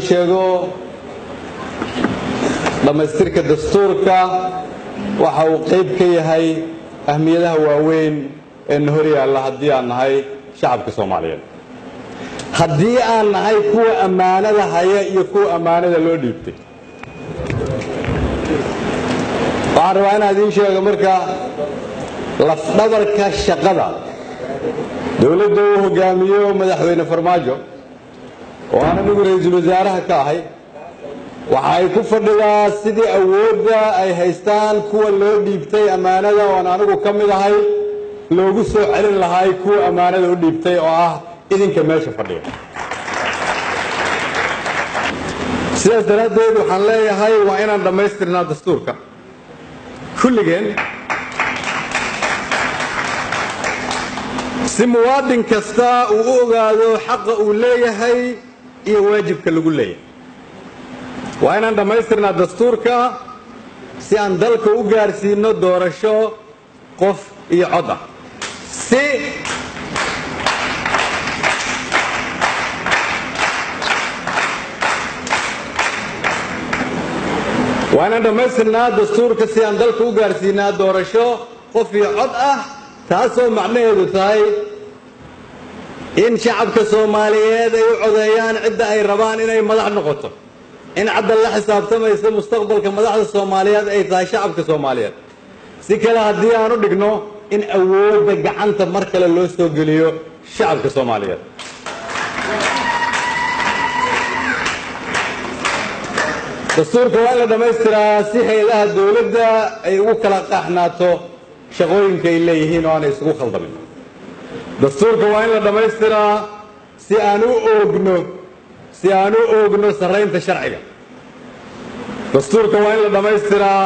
sheego dhamaystirka dastuurka waxa uu qayb ka yahay ahmiyadaha waaweyn ee hor yaalla haddii aan nahay shacabka Soomaaliyeed haddii aan nahay kuwa ammaanada haya iyo kuwa ammaanada loo dhiibtay waxaan rabaa inaan idin sheego marka lafdhabarka shaqada dawladda uu hogaamiyo madaxweyne Farmaajo oo aan anigu ra'iisul wasaaraha ka ahay waxa ay ku fadhidaa sidii awoodda ay haystaan kuwa loo dhiibtay ammaanada oo aan anigu ka mid ahay loogu soo celin lahaa kuwa ammaanada u dhiibtay oo ah idinka meesha fadhiya sidaas daraadeed waxaan leeyahay waa inaan dhamaystirnaa dastuurka kulligeen si muwaadin kasta uu u ogaado xaqa uu leeyahay iyo waajibka lagu leeyahay waa inaan dhamaystirnaa dastuurka si aan dalka u gaarsiino doorasho qof iyo cod ah وأنا دمسنا دستور كسيان دلك وقارسينا دورشو قفي عضأة تاسو معناه تاي إن شعب كصومالية يعضيان عدة أي ربان إن أي مدح نقطة إن عد الله حساب تما يصير مستقبل كمدح الصوماليات أي تاي شعب كصوماليات سكلا هديانو دقنو إن أول بقعنت مركل اللوستو قليو شعب كصوماليات dastuurka waa la dhamaystiraa si hay'adaha dawladda ay ugu kala qaxnaato shaqooyinka ay leeyihiin oo aan isugu khaldamin dastuurka waa in la dhamaystiraa si aan u oogno saraynta sharciga dastuurka waa in la dhamaystiraa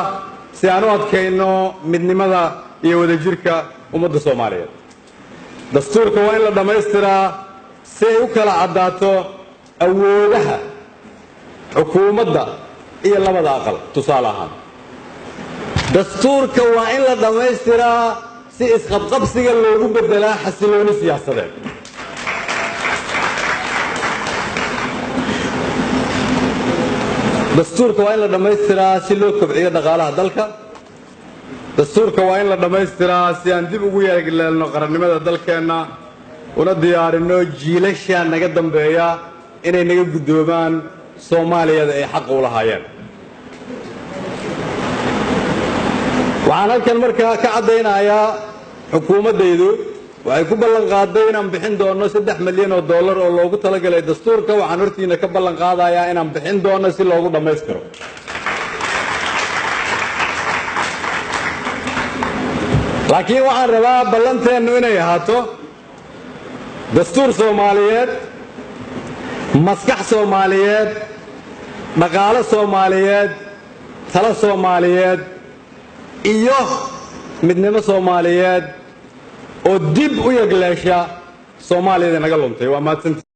si aan u adkayno midnimada iyo wadajirka ummadda Soomaaliyeed dastuurka waa in la dhamaystiraa si ay u kala caddaato awoodaha xukuumadda iyo labada aqal tusaale ahaan dastuurka waa in la dhamaystiraa si isqabqabsiga loogu bedelaa xasilooni siyaasadeed dastuurka waa in la dhamaystiraa si loo kobciyo dhaqaalaha dalka dastuurka waa in la dhamaystiraa si aan dib ugu yeelno qarannimada dalkeenna una diyaarino jiilasha naga dambeeya inay naga guddoomaan Soomaaliyada ay xaq u lahaayeen waxaan halkan markaa ka cadeynayaa xukuumadaydu waxay ku ballan qaaday inaan bixin doono $3 milyan oo loogu talagalay dastuurka waxaan hortiina ka ballan qaadayaa inaan bixin doono si loogu dhamaystiro laakiin waxaan rabaa ballanteenu inay ahaato dastuur Soomaaliyeed maskax Soomaaliyeed dhaqaale Soomaaliyeed talo Soomaaliyeed iyo midnimo Soomaaliyeed oo dib u yagleesha Soomaalida naga luntay waa maadsan